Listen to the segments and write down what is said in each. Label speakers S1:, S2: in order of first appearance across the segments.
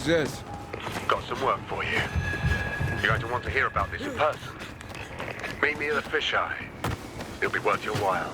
S1: Who's this?
S2: Got some work for you. You're going to want to hear about this in person. Meet me at the fisheye. It'll be worth your while.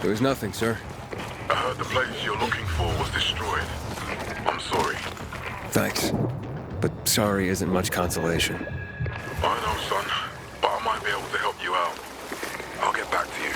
S1: There was nothing, sir.
S3: I heard the place you're looking for was destroyed. I'm sorry.
S1: Thanks. But sorry isn't much consolation.
S3: I know, son. But I might be able to help you out. I'll get back to you.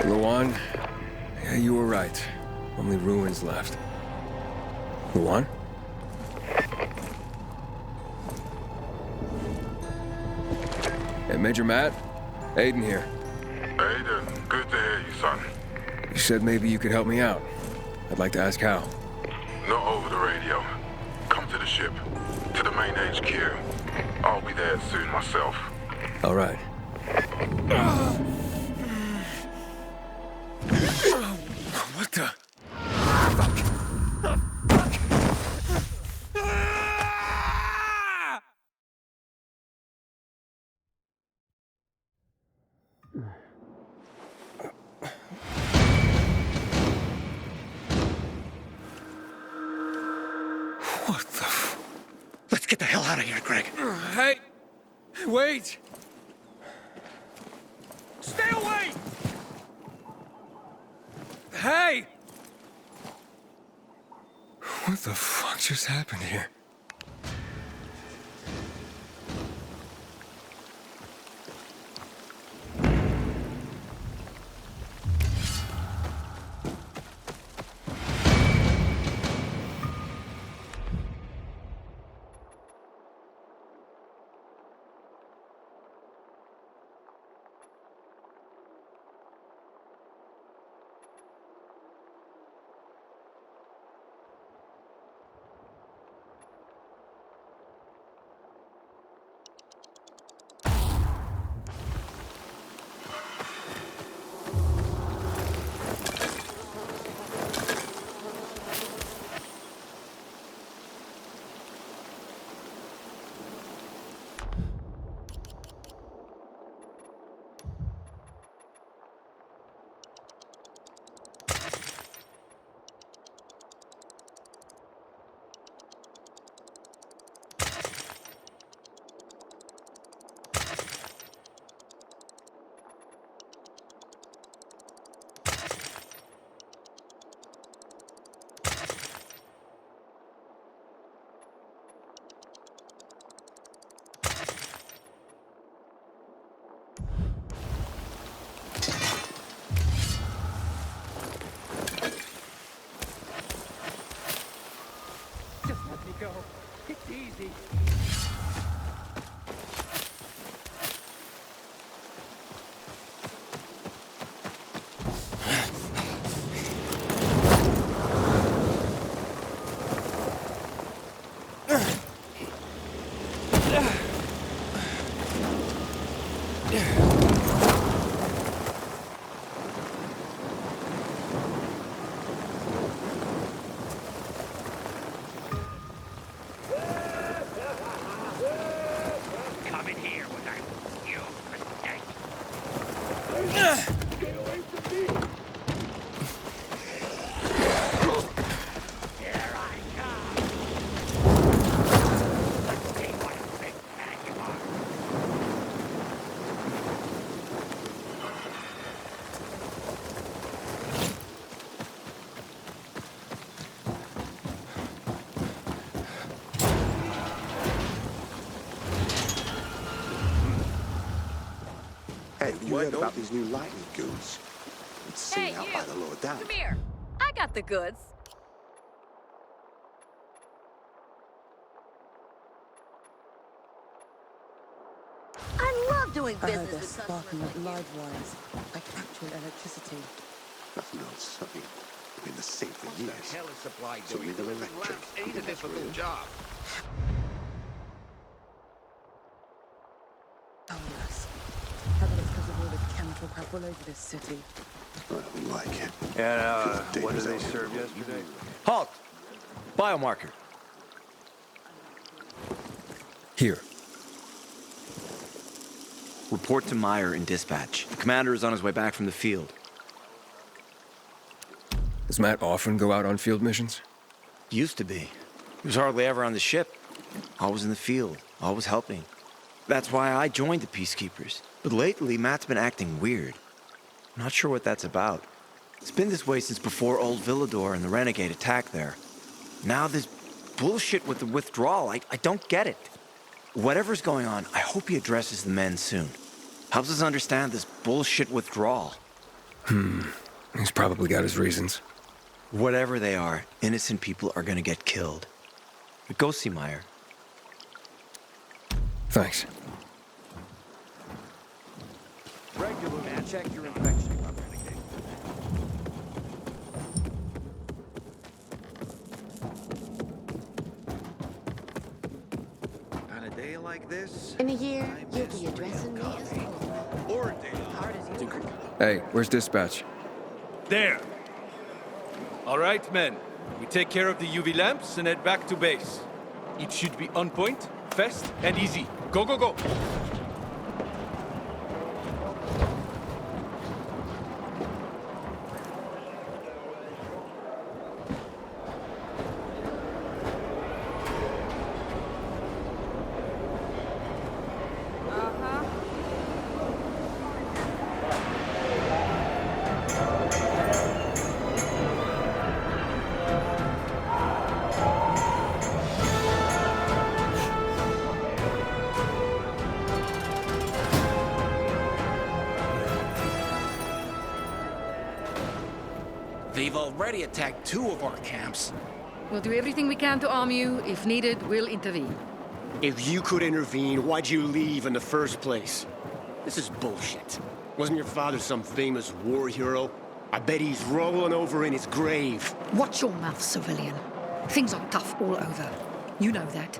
S1: Luan? Yeah, you were right. Only ruins left. Luan? Hey, Major Matt? Aiden here.
S3: Aiden, good to hear you, son.
S1: You said maybe you could help me out. I'd like to ask how.
S3: Not over the radio. Come to the ship. To the main HQ. I'll be there soon myself.
S1: All right. What the? What the
S4: Let's get the hell out of here, Greg.
S1: Hey! Wait!
S4: Stay away!
S1: Hey! What the fuck just happened here?
S5: Hey, you heard about these new lightning goons? It's seen out by the lower dam.
S6: Come here. I got the goods. I love doing
S7: I heard
S6: business
S7: they're
S6: with
S7: sparking
S6: customers
S7: up
S6: like
S7: live wires, like actual electricity.
S5: Nothing else. Something been the same for years.
S4: What the hell is supply
S5: So
S4: doing?
S5: either electric,
S4: Lamps ain't a difficult job.
S7: Oh yes. I bet it's because of all the chemical crap all over this city.
S5: I don't like it.
S8: And what did they serve yesterday? Halt! Biomarker.
S1: Here.
S8: Report to Meyer in dispatch. The commander is on his way back from the field.
S1: Does Matt often go out on field missions?
S8: Used to be. He was hardly ever on the ship. Always in the field, always helping. That's why I joined the Peacekeepers. But lately, Matt's been acting weird. I'm not sure what that's about. It's been this way since before old Villador and the Renegade attack there. Now this bullshit with the withdrawal, I don't get it. Whatever's going on, I hope he addresses the men soon. Helps us understand this bullshit withdrawal.
S1: He's probably got his reasons.
S8: Whatever they are, innocent people are gonna get killed. But go see Meyer.
S1: Thanks.
S8: Regular man, check your infection.
S4: On a day like this,
S6: In a year, you'll be addressing me as
S4: or a day
S6: hard as you work.
S1: Hey, where's dispatch?
S9: There. All right, men. We take care of the UV lamps and head back to base. It should be on point, fast, and easy. Go, go, go.
S4: they've already attacked 2 of our camps.
S10: We'll do everything we can to arm you. If needed, we'll intervene.
S11: If you could intervene, why'd you leave in the first place? This is bullshit. Wasn't your father some famous war hero? I bet he's rolling over in his grave.
S10: Watch your mouth, civilian. Things are tough all over. You know that.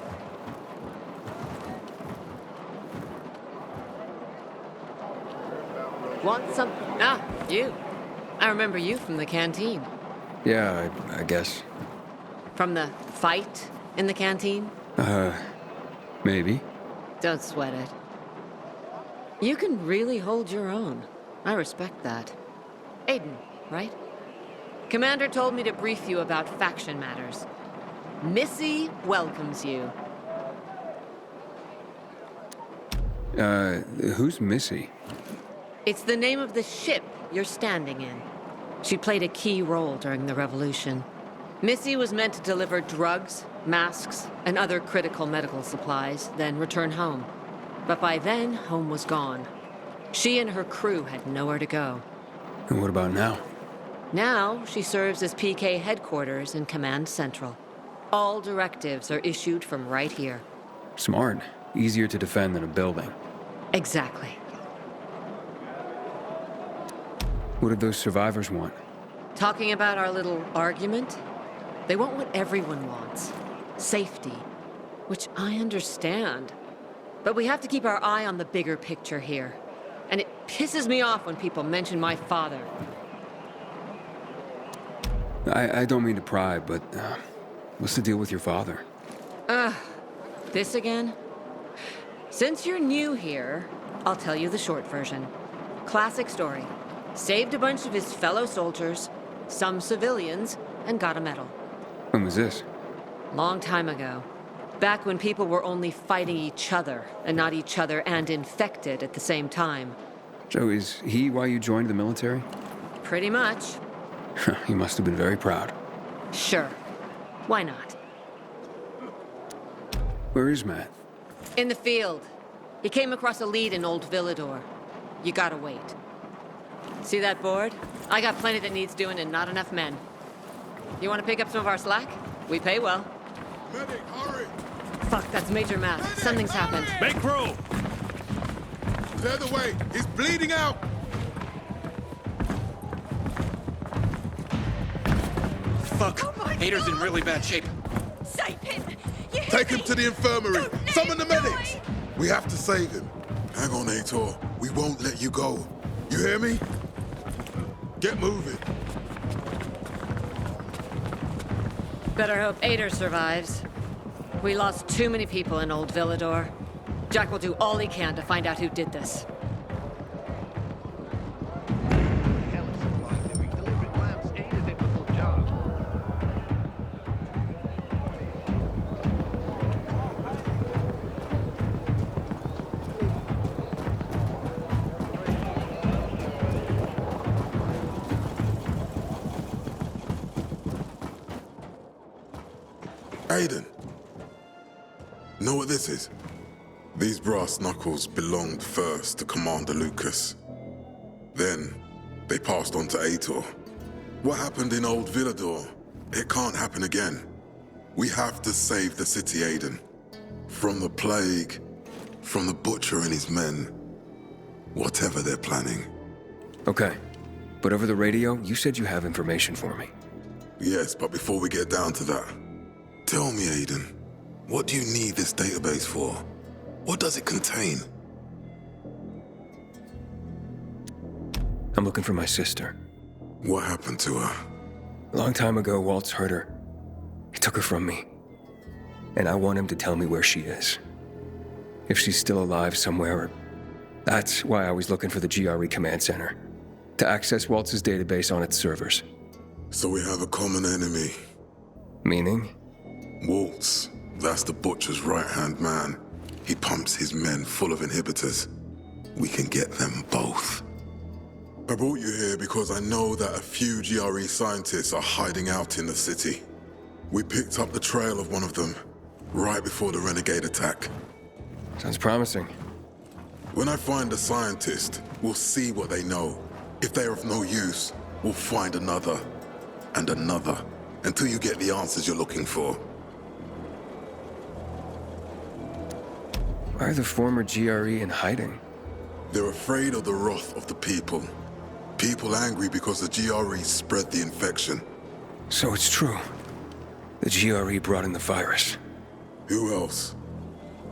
S6: Want some? Ah, you. I remember you from the canteen.
S1: Yeah, I guess.
S6: From the fight in the canteen?
S1: Maybe.
S6: Don't sweat it. You can really hold your own. I respect that. Aiden, right? Commander told me to brief you about faction matters. Missy welcomes you.
S1: Who's Missy?
S6: It's the name of the ship you're standing in. She played a key role during the revolution. Missy was meant to deliver drugs, masks, and other critical medical supplies, then return home. But by then, home was gone. She and her crew had nowhere to go.
S1: And what about now?
S6: Now, she serves as PK headquarters in Command Central. All directives are issued from right here.
S1: Smart. Easier to defend than a building.
S6: Exactly.
S1: What did those survivors want?
S6: Talking about our little argument? They want what everyone wants. Safety. Which I understand. But we have to keep our eye on the bigger picture here. And it pisses me off when people mention my father.
S1: I don't mean to pry, but what's the deal with your father?
S6: This again? Since you're new here, I'll tell you the short version. Classic story. Saved a bunch of his fellow soldiers, some civilians, and got a medal.
S1: When was this?
S6: Long time ago. Back when people were only fighting each other, and not each other and infected at the same time.
S1: So is he why you joined the military?
S6: Pretty much.
S1: He must have been very proud.
S6: Sure. Why not?
S1: Where is Matt?
S6: In the field. He came across a lead in Old Villador. you gotta wait. See that board? I got plenty that needs doing and not enough men. You want to pick up some of our slack? We pay well.
S3: Medic, hurry!
S6: Fuck, that's Major Matt. Something's happened.
S9: Make room!
S3: Clear the way! He's bleeding out!
S4: Fuck. Hader's in really bad shape.
S7: Save him!
S3: Take him to the infirmary! Summon the medics! We have to save him. Hang on, Aitor. We won't let you go. You hear me? Get moving.
S6: Better hope Ader survives. We lost too many people in Old Villador. Jack will do all he can to find out who did this.
S3: Aiden. Know what this is? These brass knuckles belonged first to Commander Lucas. Then, they passed on to Aitor. What happened in Old Villador, it can't happen again. We have to save the city, Aiden. From the plague, from the Butcher and his men. Whatever they're planning.
S1: Okay. But over the radio, you said you have information for me.
S3: Yes, but before we get down to that, tell me, Aiden, what do you need this database for? What does it contain?
S1: I'm looking for my sister.
S3: What happened to her?
S1: A long time ago, Waltz hurt her. He took her from me. And I want him to tell me where she is. If she's still alive somewhere. That's why I was looking for the GRE command center. To access Waltz's database on its servers.
S3: So we have a common enemy.
S1: Meaning?
S3: Waltz. That's the Butcher's right-hand man. He pumps his men full of inhibitors. We can get them both. I brought you here because I know that a few GRE scientists are hiding out in the city. We picked up the trail of one of them, right before the renegade attack.
S1: Sounds promising.
S3: When I find a scientist, we'll see what they know. If they're of no use, we'll find another, and another, until you get the answers you're looking for.
S1: Why are the former GRE in hiding?
S3: They're afraid of the wrath of the people. People angry because the GRE spread the infection.
S1: So it's true. The GRE brought in the virus.
S3: Who else?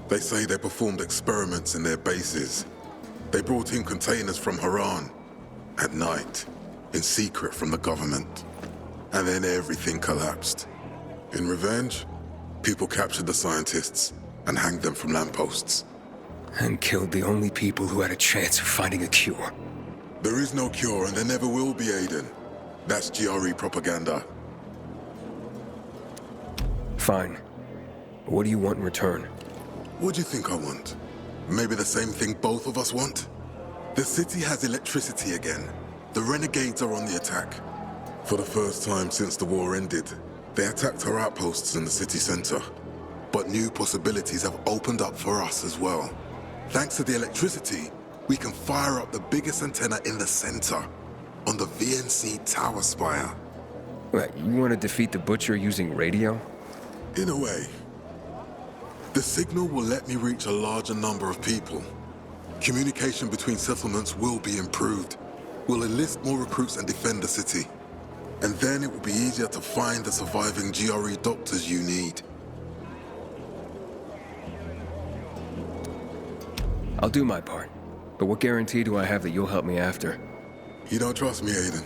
S3: They say they performed experiments in their bases. They brought in containers from Haran. At night. In secret from the government. And then everything collapsed. In revenge, people captured the scientists and hanged them from lampposts.
S1: And killed the only people who had a chance of finding a cure.
S3: There is no cure and there never will be, Aiden. That's GRE propaganda.
S1: Fine. What do you want in return?
S3: What do you think I want? Maybe the same thing both of us want? The city has electricity again. The renegades are on the attack. For the first time since the war ended, they attacked our outposts in the city center. But new possibilities have opened up for us as well. Thanks to the electricity, we can fire up the biggest antenna in the center, on the VNC tower spire.
S1: What, you want to defeat the Butcher using radio?
S3: In a way. The signal will let me reach a larger number of people. Communication between settlements will be improved. We'll enlist more recruits and defend the city. And then it will be easier to find the surviving GRE doctors you need.
S1: I'll do my part. But what guarantee do I have that you'll help me after?
S3: You don't trust me, Aiden?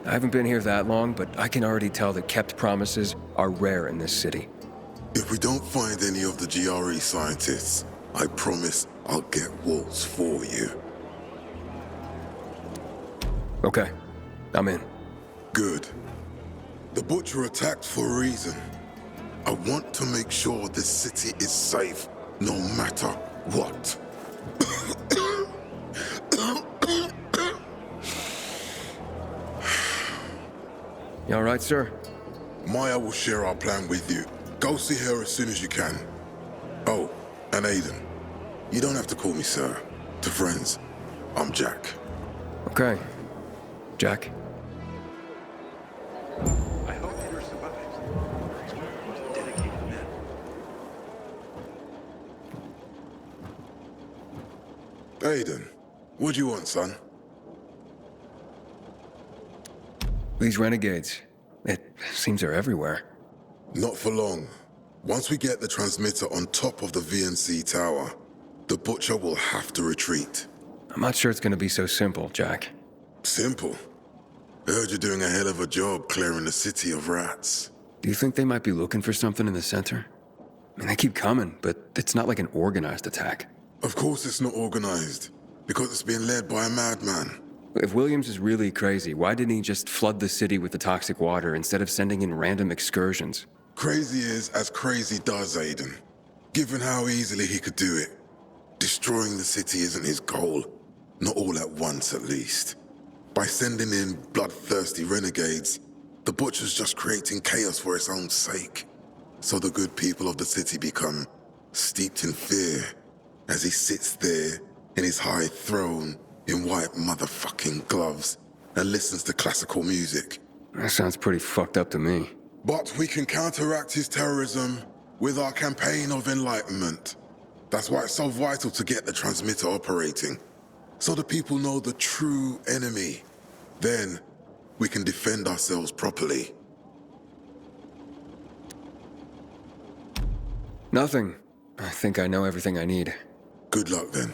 S1: I haven't been here that long, but I can already tell that kept promises are rare in this city.
S3: If we don't find any of the GRE scientists, I promise I'll get Waltz for you.
S1: Okay, I'm in.
S3: Good. The Butcher attacked for a reason. I want to make sure this city is safe, no matter what.
S1: You all right, sir?
S3: Maya will share our plan with you. Go see her as soon as you can. Oh, and Aiden, you don't have to call me sir. To friends, I'm Jack.
S1: Okay. Jack.
S2: I hope Peter survives. He's one of the most dedicated men.
S3: Aiden, what do you want, son?
S1: These renegades. It seems they're everywhere.
S3: Not for long. Once we get the transmitter on top of the VNC tower, the Butcher will have to retreat.
S1: I'm not sure it's gonna be so simple, Jack.
S3: Simple. I heard you're doing a hell of a job clearing the city of rats.
S1: Do you think they might be looking for something in the center? I mean, they keep coming, but it's not like an organized attack.
S3: Of course it's not organized, because it's being led by a madman.
S1: If Williams is really crazy, why didn't he just flood the city with the toxic water instead of sending in random excursions?
S3: Crazy is as crazy does, Aiden. Given how easily he could do it. Destroying the city isn't his goal. Not all at once, at least. By sending in bloodthirsty renegades, the Butcher's just creating chaos for its own sake. So the good people of the city become steeped in fear as he sits there in his high throne in white motherfucking gloves and listens to classical music.
S1: That sounds pretty fucked up to me.
S3: But we can counteract his terrorism with our campaign of enlightenment. That's why it's so vital to get the transmitter operating, so the people know the true enemy. Then we can defend ourselves properly.
S1: Nothing. I think I know everything I need.
S3: Good luck then.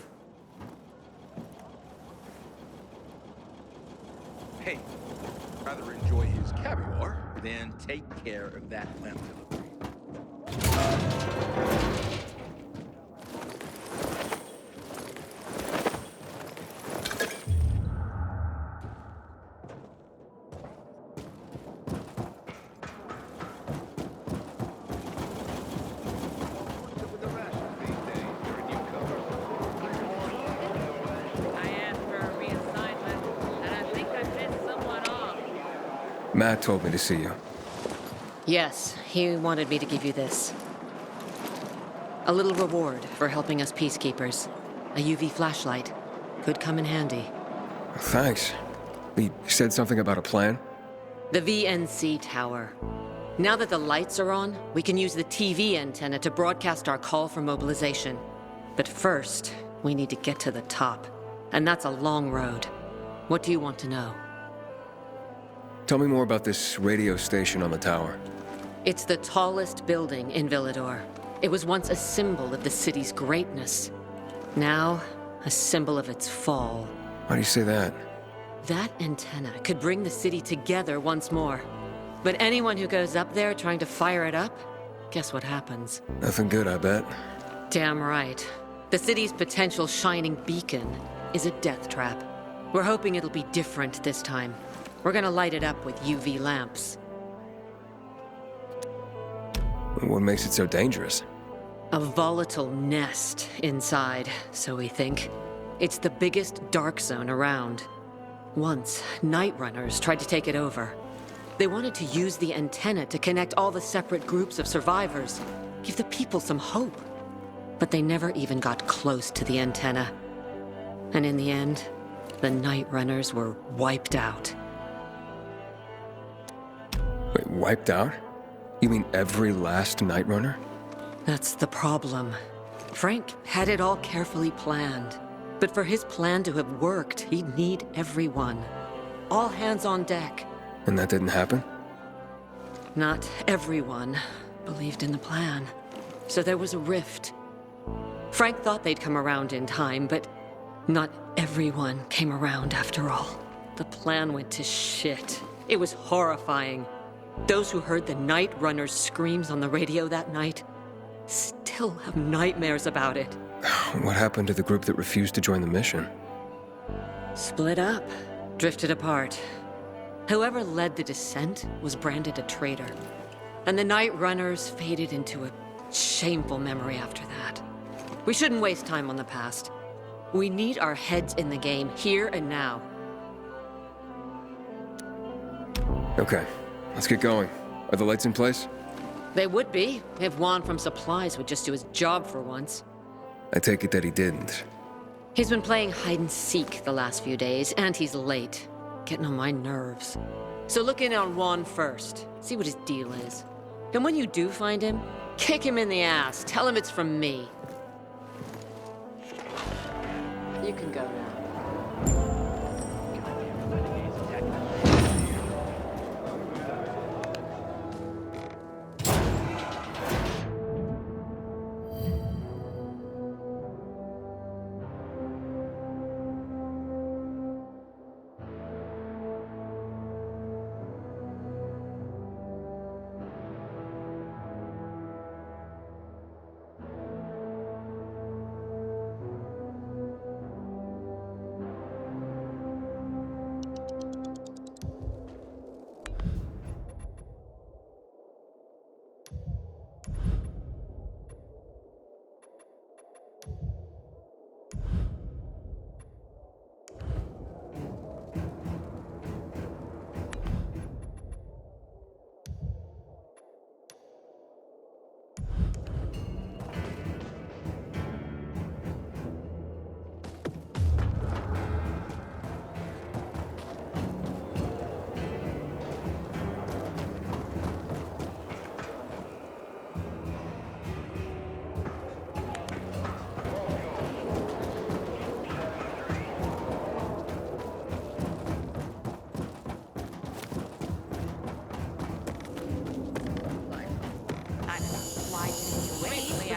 S12: Hey, rather enjoy his caviar than take care of that lamp delivery.
S1: Matt told me to see you.
S6: Yes, he wanted me to give you this. A little reward for helping us peacekeepers. A UV flashlight. Could come in handy.
S1: Thanks. He said something about a plan?
S6: The VNC tower. Now that the lights are on, we can use the TV antenna to broadcast our call for mobilization. But first, we need to get to the top. And that's a long road. What do you want to know?
S1: Tell me more about this radio station on the tower.
S6: It's the tallest building in Villador. It was once a symbol of the city's greatness. Now, a symbol of its fall.
S1: Why do you say that?
S6: That antenna could bring the city together once more. But anyone who goes up there trying to fire it up, guess what happens?
S1: Nothing good, I bet.
S6: Damn right. The city's potential shining beacon is a death trap. We're hoping it'll be different this time. We're gonna light it up with UV lamps.
S1: What makes it so dangerous?
S6: A volatile nest inside, so we think. It's the biggest dark zone around. Once, night runners tried to take it over. They wanted to use the antenna to connect all the separate groups of survivors, give the people some hope. But they never even got close to the antenna. And in the end, the night runners were wiped out.
S1: Wait, wiped out? You mean every last Night Runner?
S6: That's the problem. Frank had it all carefully planned. But for his plan to have worked, he'd need everyone. All hands on deck.
S1: And that didn't happen?
S6: Not everyone believed in the plan. So there was a rift. Frank thought they'd come around in time, but not everyone came around after all. The plan went to shit. It was horrifying. Those who heard the Night Runner's screams on the radio that night still have nightmares about it.
S1: What happened to the group that refused to join the mission?
S6: Split up, drifted apart. Whoever led the descent was branded a traitor. And the Night Runners faded into a shameful memory after that. We shouldn't waste time on the past. We need our heads in the game, here and now.
S1: Okay, let's get going. Are the lights in place?
S6: They would be, if Juan from Supplies would just do his job for once.
S1: I take it that he didn't.
S6: He's been playing hide and seek the last few days, and he's late. Getting on my nerves. So look in on Juan first. See what his deal is. And when you do find him, kick him in the ass. Tell him it's from me. You can go now.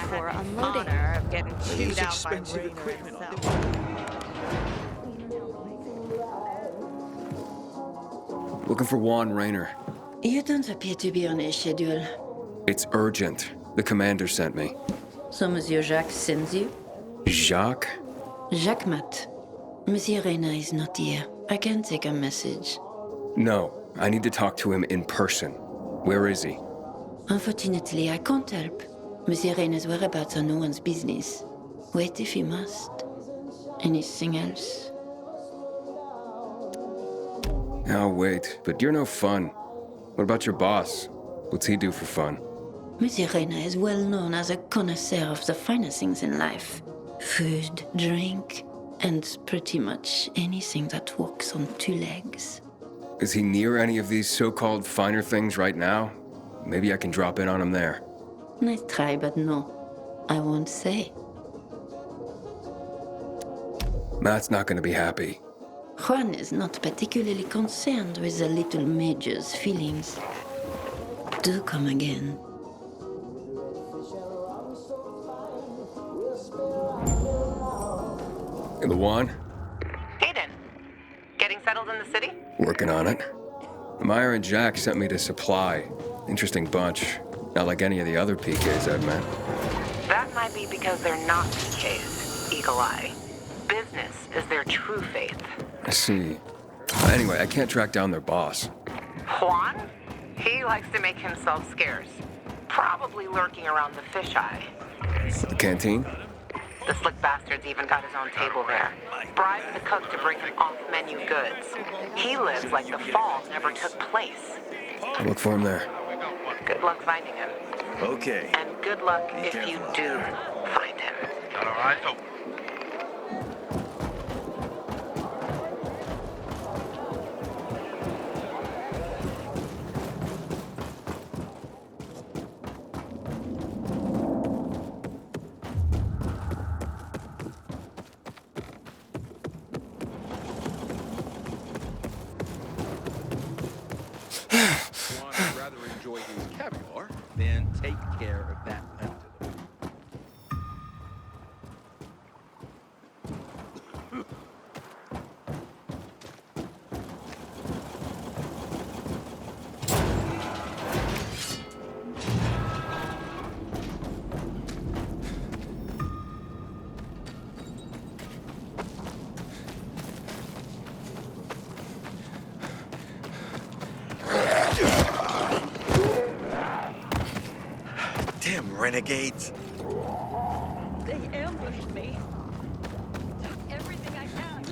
S13: For unloading. Honor of getting chewed out by Rainer himself.
S1: Looking for Juan Rainer.
S14: You don't appear to be on a schedule.
S1: It's urgent. The commander sent me.
S14: So Monsieur Jacques sends you?
S1: Jacques?
S14: Jacques Mat. Monsieur Rainer is not here. I can take a message.
S1: No, I need to talk to him in person. Where is he?
S14: Unfortunately, I can't help. Monsieur Rainer's whereabouts are no one's business. Wait if you must. Anything else?
S1: I'll wait, but you're no fun. What about your boss? What's he do for fun?
S14: Monsieur Rainer is well known as a connoisseur of the finer things in life. Food, drink, and pretty much anything that walks on two legs.
S1: Is he near any of these so-called finer things right now? Maybe I can drop in on him there.
S14: Nice try, but no. I won't say.
S1: Matt's not gonna be happy.
S14: Juan is not particularly concerned with the little major's feelings. Do come again.
S1: The Juan?
S13: Aiden, getting settled in the city?
S1: Working on it. Meyer and Jack sent me to Supply. Interesting bunch. Not like any of the other PKs I've met.
S13: That might be because they're not PKs, Eagle Eye. Business is their true faith.
S1: I see. Anyway, I can't track down their boss.
S13: Juan? He likes to make himself scarce. Probably lurking around the fisheye.
S1: The canteen?
S13: The slick bastard's even got his own table there. Bribed the cook to bring him off-menu goods. He lives like the fall never took place.
S1: I'll look for him there.
S13: Good luck finding him.
S8: Okay.
S13: And good luck if you do find him.
S2: All right, so
S12: I'd rather enjoy his caviar than take care of that limb to the
S8: Damn renegades.
S7: They ambushed me. Took everything I had.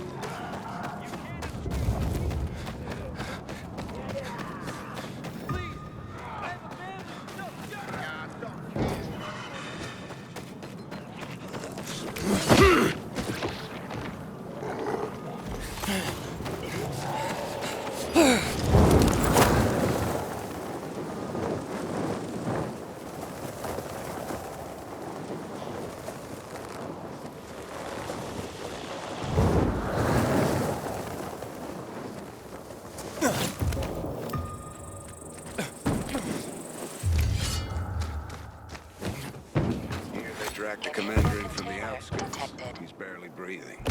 S5: Drag the commander in from the outskirts. He's barely breathing.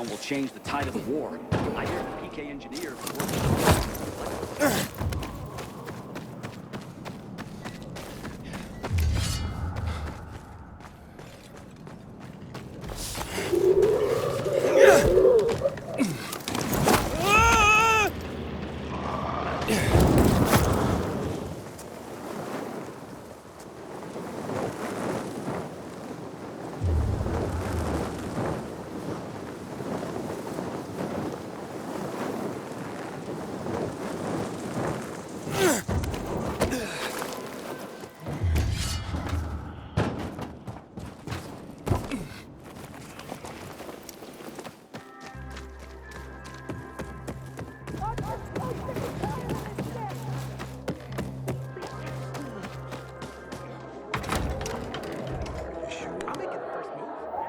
S15: Will change the tide of the war. I hear the PK engineers are working.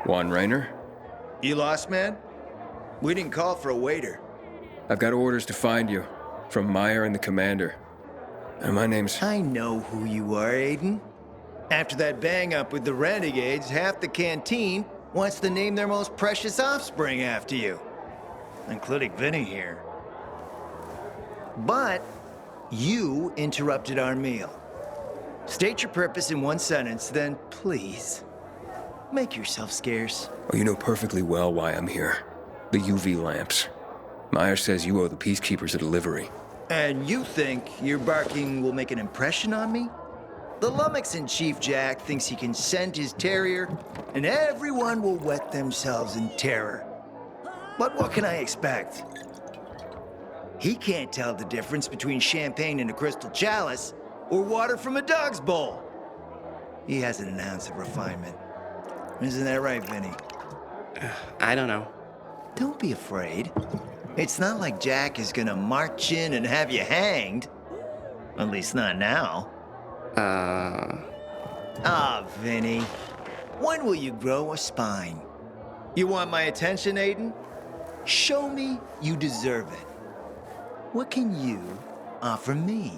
S1: Juan Raynor?
S8: You lost, man? We didn't call for a waiter.
S1: I've got orders to find you. From Meyer and the commander. And my name's...
S8: I know who you are, Aiden. After that bang-up with the renegades, half the canteen wants to name their most precious offspring after you. Including Vinny here. But you interrupted our meal. State your purpose in one sentence, then please, make yourself scarce.
S1: Oh, you know perfectly well why I'm here. The UV lamps. Meyer says you owe the Peacekeepers a delivery.
S8: And you think your barking will make an impression on me?
S16: The lummox in Chief Jack thinks he can scent his terrier, and everyone will wet themselves in terror. But what can I expect? He can't tell the difference between champagne in a crystal chalice or water from a dog's bowl. He hasn't an ounce of refinement. Isn't that right, Vinny?
S17: I don't know.
S16: Don't be afraid. It's not like Jack is gonna march in and have you hanged. At least not now. Vinny. When will you grow a spine? You want my attention, Aiden? Show me you deserve it. What can you offer me?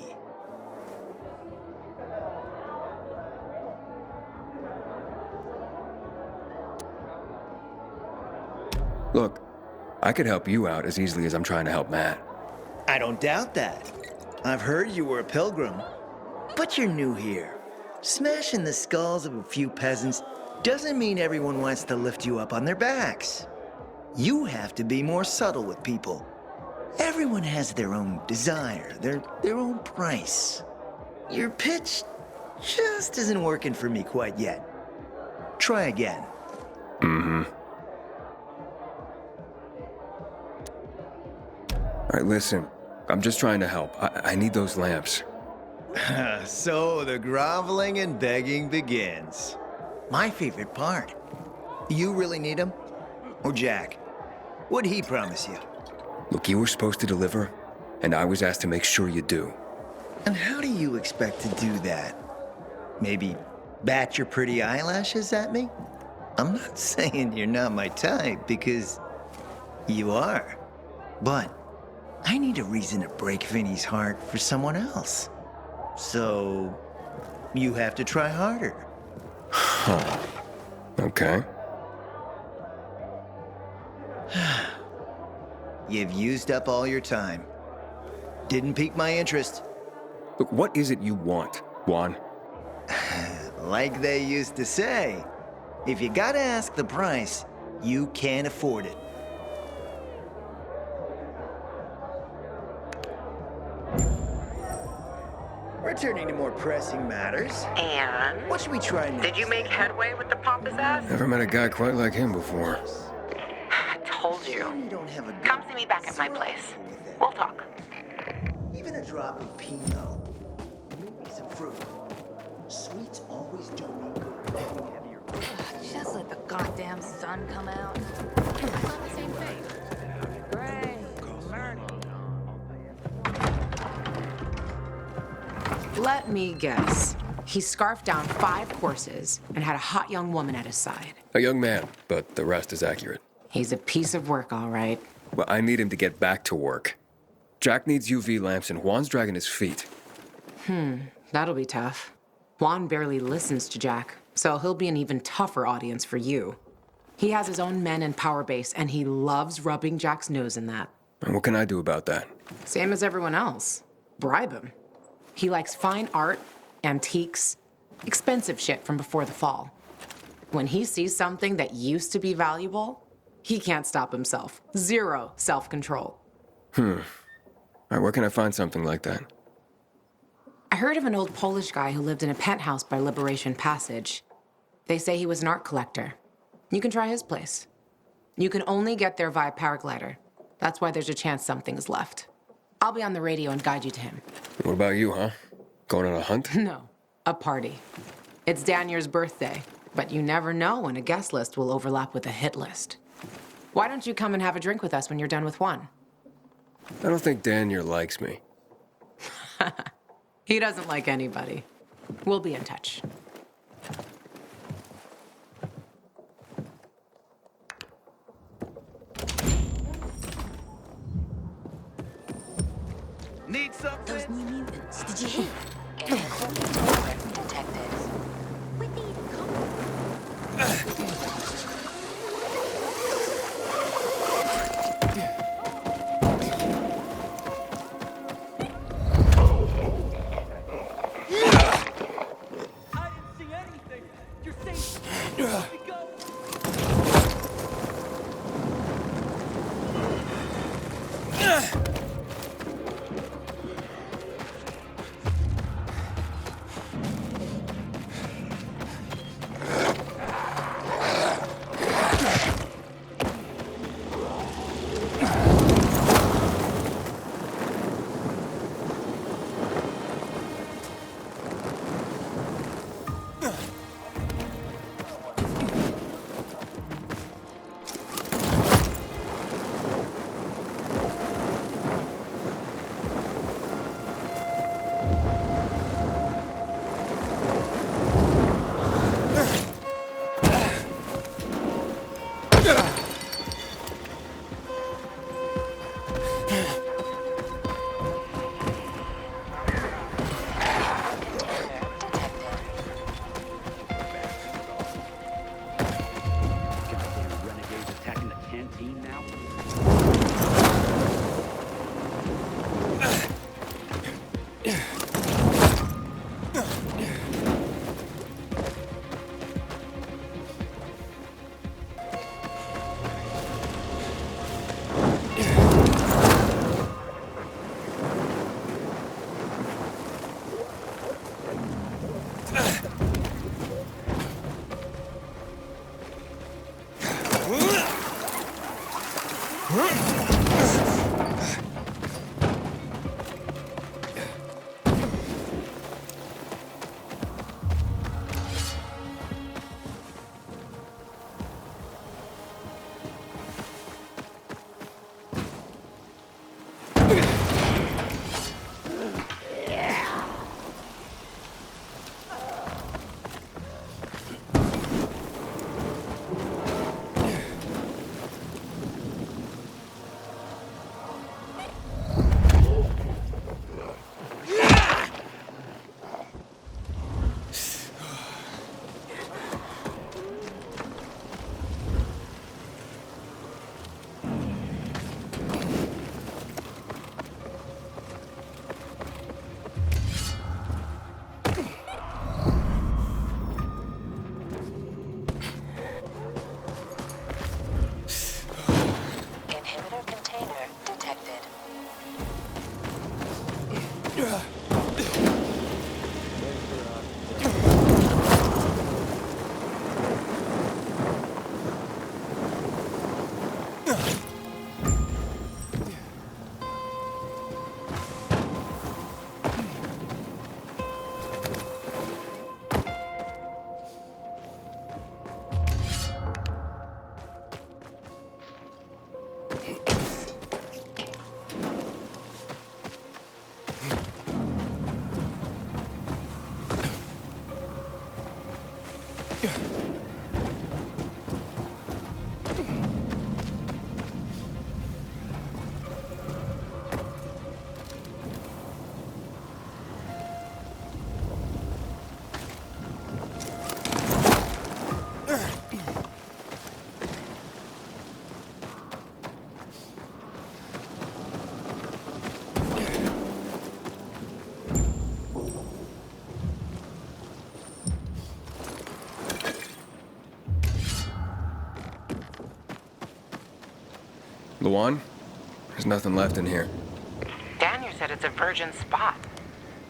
S1: Look, I could help you out as easily as I'm trying to help Matt.
S16: I don't doubt that. I've heard you were a pilgrim. But you're new here. Smashing the skulls of a few peasants doesn't mean everyone wants to lift you up on their backs. You have to be more subtle with people. Everyone has their own desire, their own price. Your pitch just isn't working for me quite yet. Try again.
S1: Mm-hmm. All right, listen. I'm just trying to help. I need those lamps.
S16: So the groveling and begging begins. My favorite part. You really need them? Or Jack? What'd he promise you?
S1: Look, you were supposed to deliver, and I was asked to make sure you do.
S16: And how do you expect to do that? Maybe bat your pretty eyelashes at me? I'm not saying you're not my type, because you are. But I need a reason to break Vinny's heart for someone else. So you have to try harder.
S1: Huh. Okay.
S16: You've used up all your time. Didn't pique my interest.
S1: Look, what is it you want, Juan?
S16: Like they used to say, if you gotta ask the price, you can't afford it. Returning to more pressing matters.
S13: And?
S16: What should we try next?
S13: Did you make headway with the pompous ass?
S1: Never met a guy quite like him before.
S13: I told you. Come see me back at my place. We'll talk.
S16: Even a drop of Pinot. Maybe some fruit. Sweets always do me good.
S7: Just let the goddamn sun come out. It's not the same thing. Great.
S18: Let me guess. He scarfed down 5 courses and had a hot young woman at his side.
S1: A young man, but the rest is accurate.
S18: He's a piece of work, all right.
S1: Well, I need him to get back to work. Jack needs UV lamps, and Juan's dragging his feet.
S18: That'll be tough. Juan barely listens to Jack, so he'll be an even tougher audience for you. He has his own men and power base, and he loves rubbing Jack's nose in that.
S1: And what can I do about that?
S18: Same as everyone else. Bribe him. He likes fine art, antiques, expensive shit from before the fall. When he sees something that used to be valuable, he can't stop himself. 0 self-control.
S1: All right, where can I find something like that?
S18: I heard of an old Polish guy who lived in a penthouse by Liberation Passage. They say he was an art collector. You can try his place. You can only get there via paraglider. That's why there's a chance something's left. I'll be on the radio and guide you to him.
S1: What about you, huh? Going on a hunt?
S18: No, a party. It's Danier's birthday, but you never know when a guest list will overlap with a hit list. Why don't you come and have a drink with us when you're done with one?
S1: I don't think Danier likes me.
S18: He doesn't like anybody. We'll be in touch.
S16: Need something?
S7: Those new mutants, did you hear? Detected. We need
S1: Luan? There's nothing left in here.
S13: Daniel said it's a virgin spot.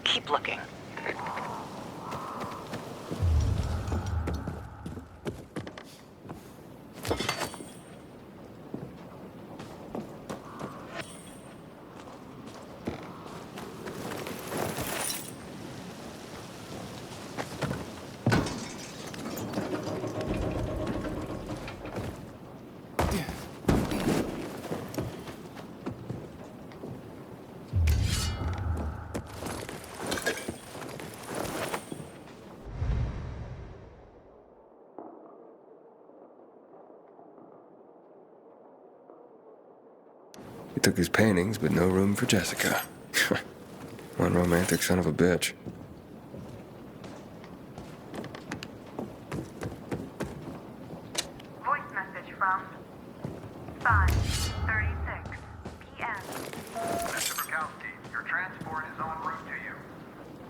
S13: Keep looking.
S1: He took his paintings, but no room for Jessica. One romantic son of a bitch.
S19: Voice message from 5:36 p.m.
S20: Mr. Bukowski, your transport is en route to you.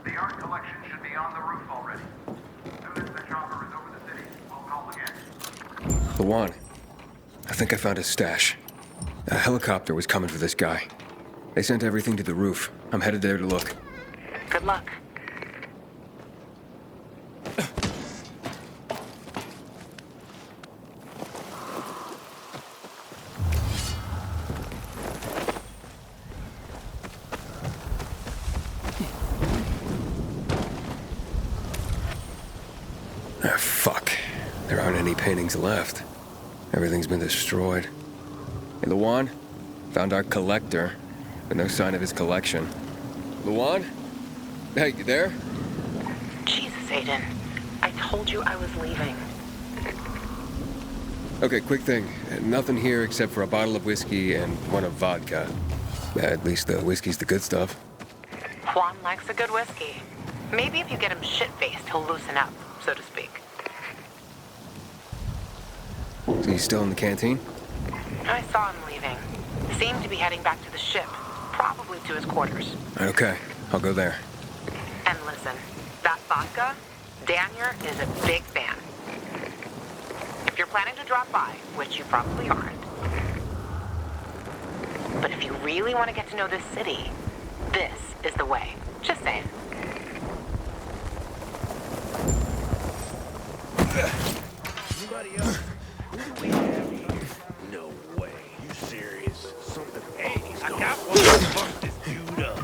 S20: The art collection should be on the roof already. As soon as the chopper is over the city, we'll call again.
S1: Luan, I think I found his stash. A helicopter was coming for this guy. They sent everything to the roof. I'm headed there to look.
S13: Good luck.
S1: Ah, fuck. There aren't any paintings left. Everything's been destroyed. Hey, Luan? Found our collector, but no sign of his collection. Luan? Hey, you there?
S13: Jesus, Aiden. I told you I was leaving.
S1: Okay, quick thing. Nothing here except for a bottle of whiskey and one of vodka. At least the whiskey's the good stuff.
S13: Juan likes a good whiskey. Maybe if you get him shit-faced, he'll loosen up, so to speak.
S1: So he's still in the canteen?
S13: I saw him leaving. Seemed to be heading back to the ship, probably to his quarters.
S1: Okay, I'll go there.
S13: And listen, that vodka, Daniel is a big fan. If you're planning to drop by, which you probably aren't, but if you really want to get to know this city, this is the way. Just saying.
S21: That one fucked this dude up.